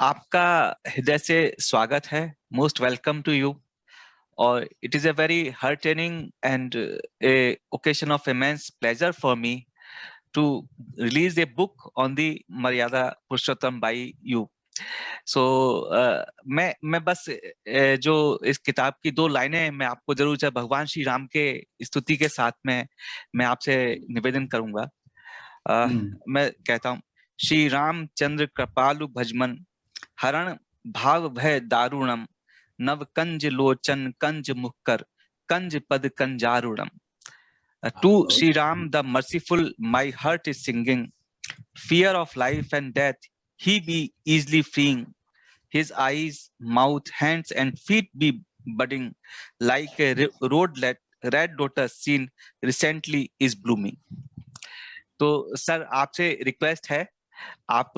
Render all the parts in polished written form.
आपका हृदय से स्वागत है. Most welcome to you. और it is a very heartening and a occasion of immense pleasure for me to release a book on the Maryada Purushottam by you. So मैं बस जो इस किताब की 2 लाइनें मैं आपको जरूर चाहे भगवान श्री राम के स्तुति के साथ में मैं आपसे निवेदन करूंगा. मैं कहता हूँ, श्री रामचंद्र कृपालु भजमन हरण भाव भय दारुणम नव कंज लोचन कंज मुक्कर कंज पद कंजारुणम. To Sri Ram the merciful, my heart is singing. Fear of life and death, he be easily freeing. His eyes, mouth, hands and feet be budding like a red lotus seen recently is blooming. तो sir आपसे request है, आप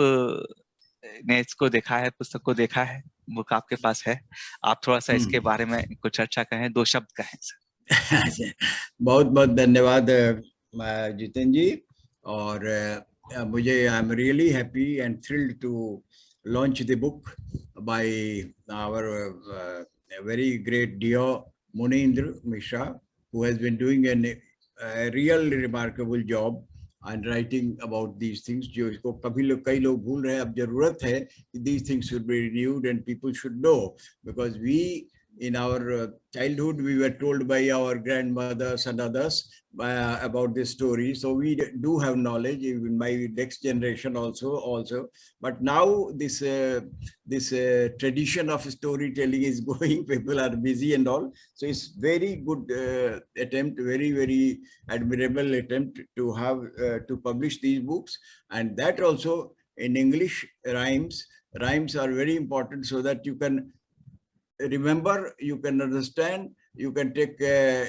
ने इसको देखा है, पुस्तक को देखा है, बुक आपके पास है, आप थोड़ा सा इसके बारे में कुछ चर्चा कहें, 2 शब्द कहें सर. बहुत बहुत धन्यवाद जितेंद्र जी. और मुझे I am really happy and thrilled to launch the book by our very great dear Munindra Mishra, who has been doing a real remarkable job and writing about these things. जो इसको कई लोग भूल रहे हैं. अब जरूरत है कि these things should be renewed and people should know, because we in our childhood we were told by our grandmothers and others about this story, so we do have knowledge, even my next generation also. But now this tradition of storytelling is going. People are busy and all, so it's very good attempt, very admirable attempt to have to publish these books, and that also in English. Rhymes are very important, so that you can remember, you can understand, you can take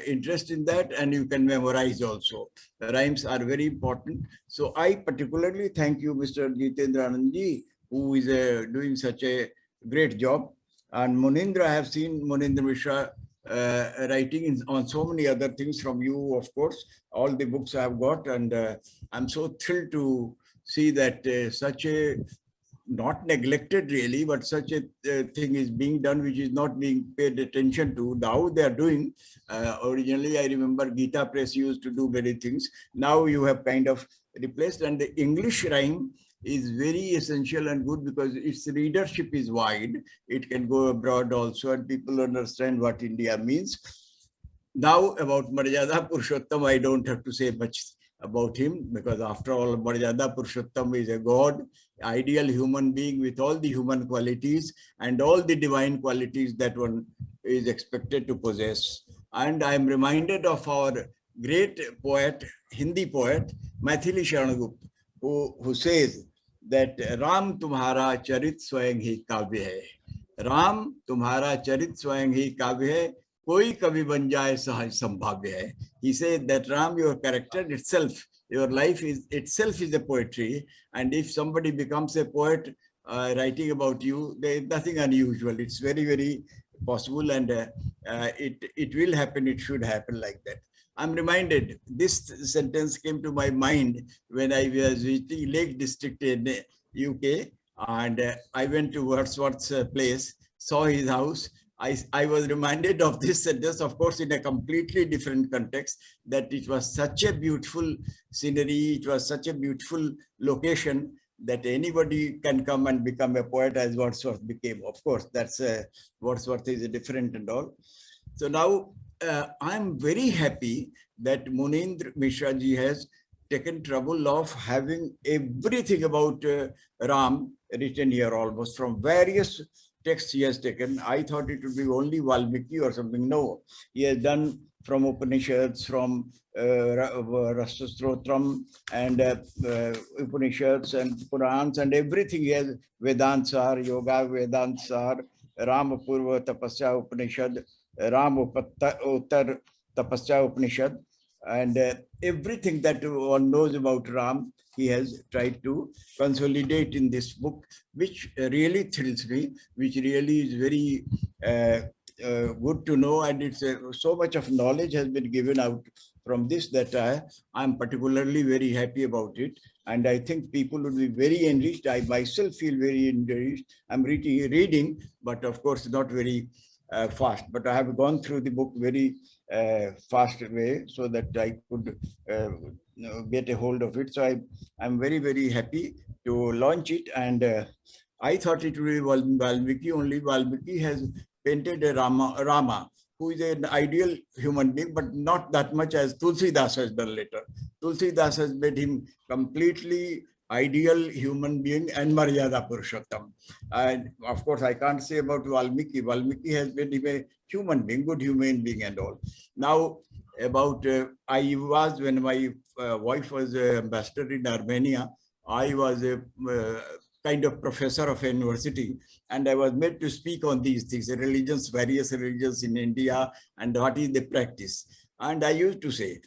interest in that, and you can memorize also. The rhymes are very important. So I particularly thank you, Mr. Jitendra Anandji, who is doing such a great job. And Munindra, I have seen Munindra Mishra writing on so many other things from you, of course. All the books I have got, and I'm so thrilled to see that such a not neglected really, but such a thing is being done which is not being paid attention to. Now they are doing. Originally, I remember Gita Press used to do many things. Now you have kind of replaced, and the English rhyme is very essential and good because its readership is wide. It can go abroad also, and people understand what India means. Now about Maryada Purushottam, I don't have to say much about him, because after all, Maryada Purushottam is a god, ideal human being with all the human qualities and all the divine qualities that one is expected to possess. And I am reminded of our great poet, Hindi poet, Maithili Sharangupt, who says that Ram tumhara charit swayang hi kavya hai. Ram tumhara charit swayang hi kavya hai. Koi kabhi ban jaye sahaj sambhavya hai. He said that Ram, your character itself, your life is itself is a poetry, and if somebody becomes a poet writing about you, there is nothing unusual. It's very possible, and it will happen. It should happen like that. I'm reminded, this sentence came to my mind when I was visiting Lake District in UK, and I went to Wordsworth's place, saw his house. I was reminded of this sentence, of course, in a completely different context, that it was such a beautiful scenery, it was such a beautiful location that anybody can come and become a poet as Wordsworth became. Of course, that's Wordsworth is different and all. So now I'm very happy that Munindra Mishra ji has taken trouble of having everything about Ram written here, almost from various texts he has taken. I thought it would be only Valmiki or something. No, he has done from Upanishads, from Rasastotram and Upanishads and Purans and everything. He has Vedansar, Yoga Vedansar, Ram Purva Tapasya Upanishad, Ram Uttar Tapasya Upanishad, and everything that one knows about Ram, he has tried to consolidate in this book, which really thrills me, which really is very good to know, and it's so much of knowledge has been given out from this that I'm particularly very happy about it. and I think people would be very enriched. I myself feel very enriched. I'm reading, but of course not very fast. But I have gone through the book very fast way so that I could get a hold of it. So I'm very, very happy to launch it. And I thought it would be Valmiki only. Valmiki has painted a Rama, who is an ideal human being, but not that much as Tulsidas has done later. Tulsidas has made him completely ideal human being and Maryada Purushottam. And of course, I can't say about Valmiki. Valmiki has made him a human being, good human being and all. Now, about I was, when my wife was ambassador in Armenia, I was a kind of professor of a university, and I was made to speak on these things, religions, various religions in India, and what is the practice. And I used to say,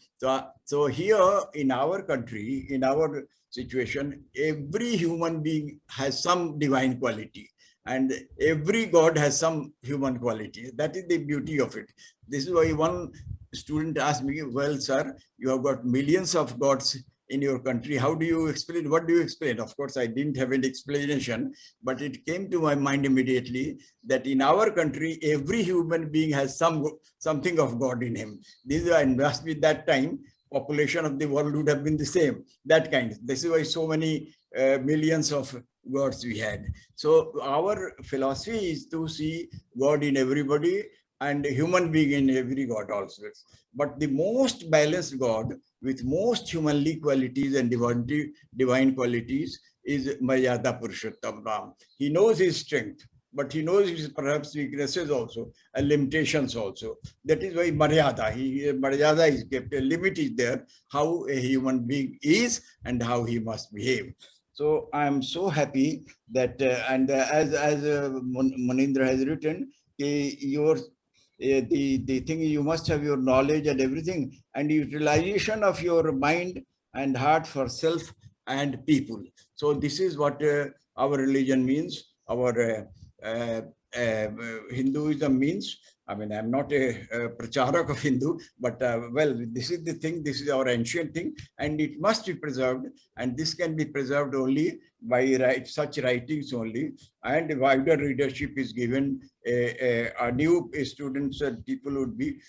so here in our country, in our situation, every human being has some divine quality, and every God has some human quality. That is the beauty of it. This is why one student asked me, well, sir, you have got millions of gods in your country. How do you explain? What do you explain? Of course, I didn't have an explanation, but it came to my mind immediately that in our country, every human being has something of God in him. This must be that time, population of the world would have been the same, that kind. This is why so many millions of gods we had. So our philosophy is to see God in everybody and human being in every God also. But the most balanced God with most humanly qualities and divine qualities is Maryada Purushottam Ram. He knows his strength, but he knows his perhaps weaknesses also and limitations also. That is why Maryada is kept. A limit is there, how a human being is and how he must behave. So I am so happy that, as Munindra has written, the thing is, you must have your knowledge and everything, and utilization of your mind and heart for self and people. So this is what our religion means, our Hinduism means. I mean, I'm not a pracharak of Hindu, but well, this is the thing, this is our ancient thing, and it must be preserved, and this can be preserved only by such writings only, and wider readership is given. A new students and people would be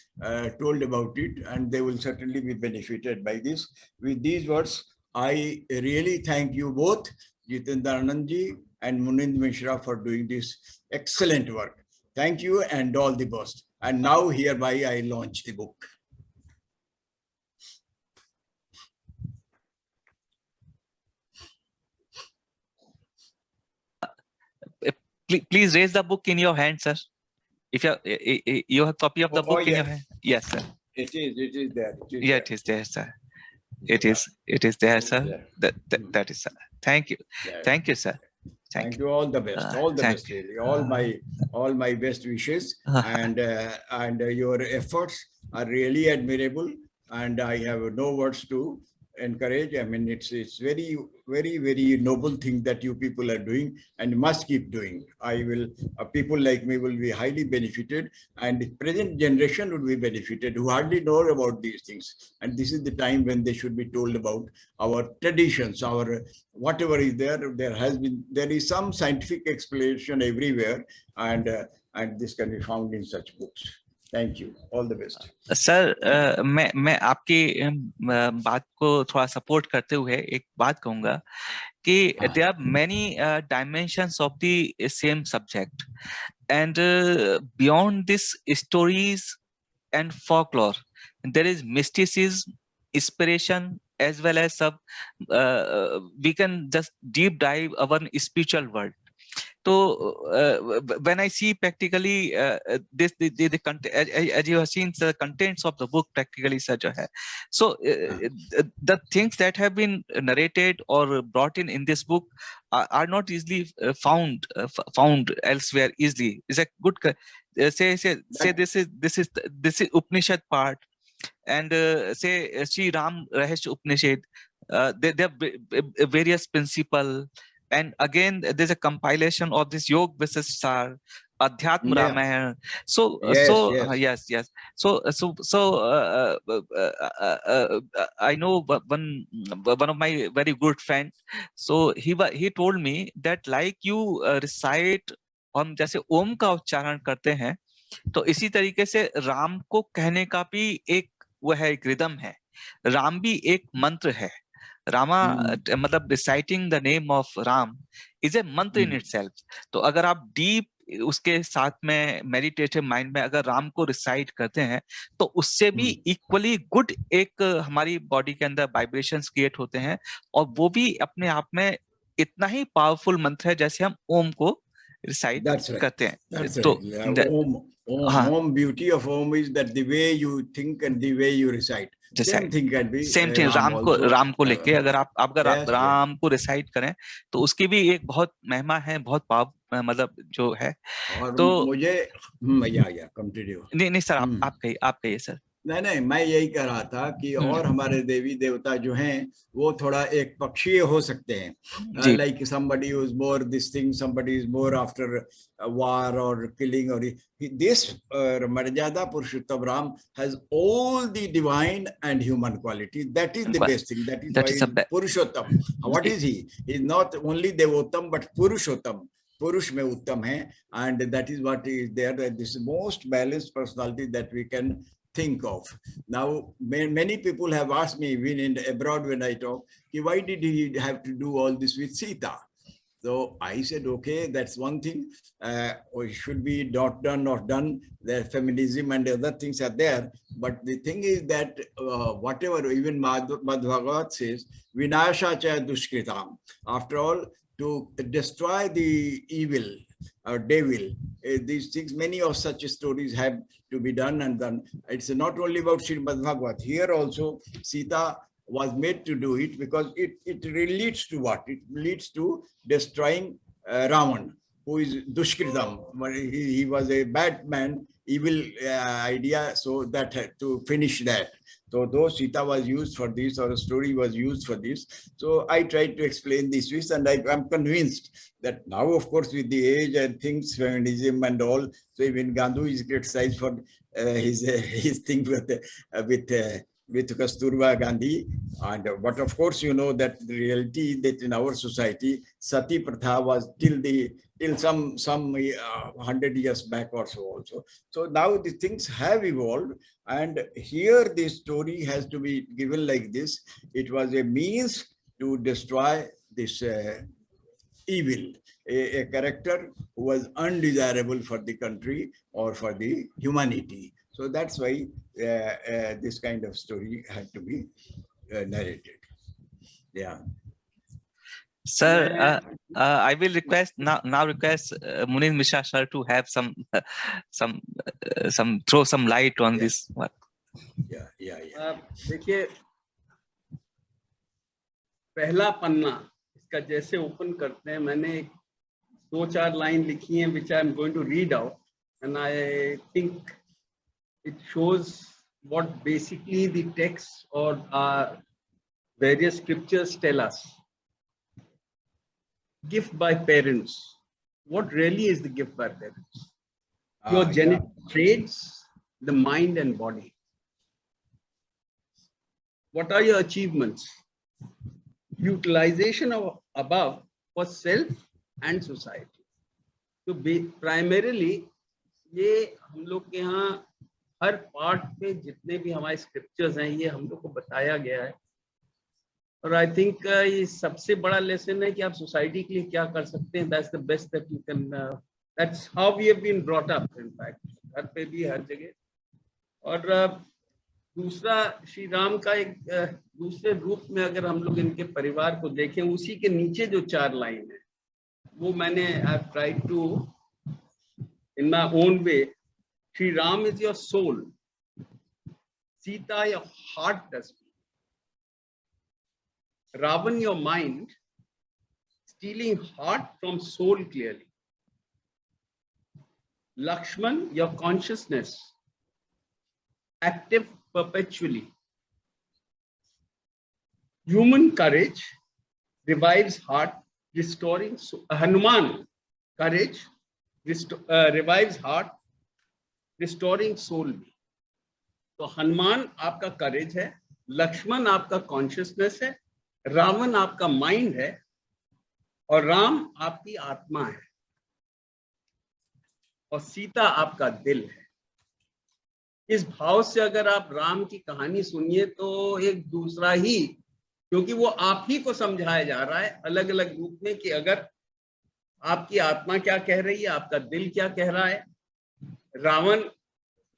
told about it, and they will certainly be benefited by this. With these words, I really thank you both, Jitendra Anandji and Munind Mishra, for doing this excellent work. Thank you and all the best. And now hereby I launch the book. Please raise the book in your hand, sir. If you have a copy of the book in your hand. Yes, sir. It is there. Yeah, it is there, sir. It is there, sir. That is, sir. Thank you. Thank you, sir. Thank you. All the best. All the best, really. All my best wishes. And your efforts are really admirable. And I have no words to encourage. I mean, it's very, very, very noble thing that you people are doing and must keep doing. People like me will be highly benefited, and the present generation would be benefited who hardly know about these things. And this is the time when they should be told about our traditions, our whatever is there. There is some scientific explanation everywhere, and this can be found in such books. Thank you. All the best. Sir मैं आपकी बात को थोड़ा support करते हुए एक बात कहूंगा कि there are many dimensions of the same subject, and beyond this stories and folklore, there is mysticism, inspiration, as well as we can just deep dive our spiritual world. So when I see practically the content, as you have seen, the contents of the book practically such a hai. So the things that have been narrated or brought in this book are not easily found elsewhere easily. Is a good say this is Upanishad part, and say Sri Ram Rahasya Upanishad. There are various principles. and again there's a compilation of this Yog Vasistar, Adhyatma Yeah. Ramayana. So Yes, yes. yes. I know one of my very good friend. So he told me that like you recite, हम जैसे ओम का उच्चारण करते हैं, तो इसी तरीके से राम को कहने का भी एक वो है, एक रिदम है. राम भी एक मंत्र है. रामा मतलब reciting the name of Ram is a मंत्र इन इटसेल्फ. तो अगर आप डीप उसके साथ में मेडिटेटिव माइंड में अगर राम को रिसाइट करते हैं, तो उससे भी इक्वली गुड एक हमारी बॉडी के अंदर वाइब्रेशंस क्रिएट होते हैं, और वो भी अपने आप में इतना ही पावरफुल मंत्र है जैसे हम ओम को रिसाइट That's right. करते हैं. That's तो right. हाँ, Om, beauty of Om is that the way you think and the way you recite. Same thing can be same thing Ram also. Ram को लेके अगर आप Yes, राम को रिसाइट करें, तो उसकी भी एक बहुत महिमा है, बहुत पाव मतलब जो है. और तो मुझे या कंटिन्यू. नहीं सर, आप कहिए सर. नहीं, मैं यही कह रहा था कि और हमारे देवी देवता जो हैं वो थोड़ा एक पक्षीय हो सकते हैं. Like somebody who is more this thing, somebody is more after war or killing, or this Maryada Purushottam Ram has all the divine and human quality. That is the best thing. That is why he's Purushottam. What is he? He's not only Devottam but Purushottam. Purush mein uttam hai, and that is what is there. That this is most balanced personality that we can think of. Now, many people have asked me, even in abroad when I talk, why did he have to do all this with Sita? So I said, okay, that's one thing. It should be not done. The feminism and other things are there. But the thing is that whatever, even Madhavagat says, Vinasha cha dushkritam. After all, to destroy the evil or devil, these things, many of such stories have to be done and done. It's not only about Srimad Bhagavad. Here also, Sita was made to do it because it leads to what? It leads to destroying Ravan, who is Dushkritam. He was a bad man, evil idea, so that had to finish that. So though Sita was used for this, or a story was used for this, so I tried to explain this, and I'm convinced that now, of course, with the age and things, feminism and all, so even Gandhi is criticized for his thing with Kasturba Gandhi. But of course, you know that the reality that in our society, Sati Pratha was till some 100 years back or so also. So now the things have evolved, and here this story has to be given like this. It was a means to destroy this evil, a character who was undesirable for the country or for the humanity. So that's why this kind of story had to be narrated. Yeah. Sir, I will request now request Munir Mishra sir to have some throw some light on this one. Yeah. देखिए, पहला पन्ना इसका जैसे open करते हैं, मैंने 2-4 line लिखी हैं which I am going to read out, and I think it shows what basically the text or various scriptures tell us. Gift by parents. What really is the gift by parents? Your genetic traits, the mind and body. What are your achievements? Utilization of above for self and society. So primarily, ये हम लोग के यहाँ हर part में जितने भी हमारे scriptures हैं, ये हम लोग को बताया गया है. और आई थिंक ये सबसे बड़ा लेसन है कि आप सोसाइटी के लिए क्या कर सकते हैं. That's the best that you can. That's how we have been brought up in fact, घर पे भी हर जगह. और दूसरा, श्री राम का एक दूसरे रूप में अगर हम लोग इनके परिवार को देखें, उसी के नीचे जो 4 लाइन है वो मैंने I tried to in my own way. Shri Ram is your soul, Sita your heart dust, Ravan your mind, stealing heart from soul clearly. Lakshman your consciousness, active perpetually. Human courage revives heart restoring Hanuman courage, revives heart, restoring soul भी। तो हनुमान आपका करेज है, लक्ष्मण आपका consciousness है, रावण आपका mind है और राम आपकी आत्मा है और सीता आपका दिल है। इस भाव से अगर आप राम की कहानी सुनिए तो एक दूसरा ही, क्योंकि वो आप ही को समझाया जा रहा है अलग अलग रूप में कि अगर आपकी आत्मा क्या कह रही है, आपका दिल क्या कह रहा है। रावण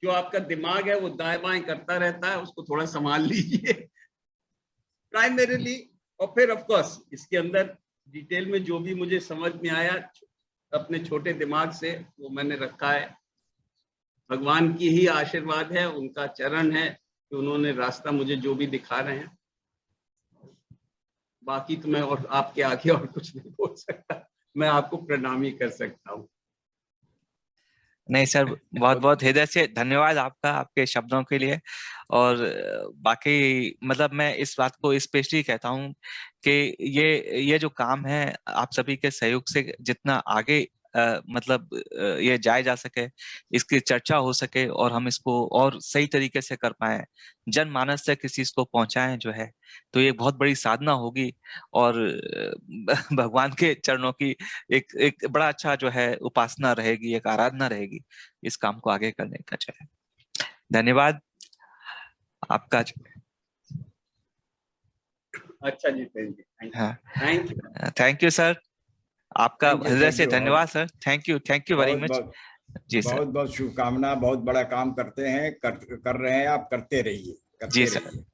जो आपका दिमाग है वो दाएं बाएं करता रहता है, उसको थोड़ा संभाल लीजिए प्राइमरीली। और फिर ऑफ कोर्स इसके अंदर डिटेल में जो भी मुझे समझ में आया अपने छोटे दिमाग से वो मैंने रखा है। भगवान की ही आशीर्वाद है, उनका चरण है कि उन्होंने रास्ता मुझे जो भी दिखा रहे हैं। बाकी तो मैं और आपके आगे और कुछ नहीं बोल सकता, मैं आपको प्रणाम ही कर सकता हूँ। नहीं सर, बहुत बहुत हृदय से धन्यवाद आपका, आपके शब्दों के लिए। और बाकी मतलब मैं इस बात को स्पेशली कहता हूँ कि ये जो काम है आप सभी के सहयोग से जितना आगे मतलब ये जाया जा सके, इसकी चर्चा हो सके और हम इसको और सही तरीके से कर पाए, जनमानस तक इस चीज को पहुंचाएं जो है, तो ये बहुत बड़ी साधना होगी और भगवान के चरणों की एक बड़ा अच्छा जो है उपासना रहेगी, एक आराधना रहेगी इस काम को आगे करने का। जो है धन्यवाद आपका। अच्छा जी, thank you, thank you sir, आपका हृदय से थैंक यू। धन्यवाद सर, थैंक यू वेरी बहुत मच। बहुत जी सर, बहुत बहुत शुभकामना। बहुत बड़ा काम करते हैं, कर रहे हैं आप, करते रहिए, जी करते सर। रहिए।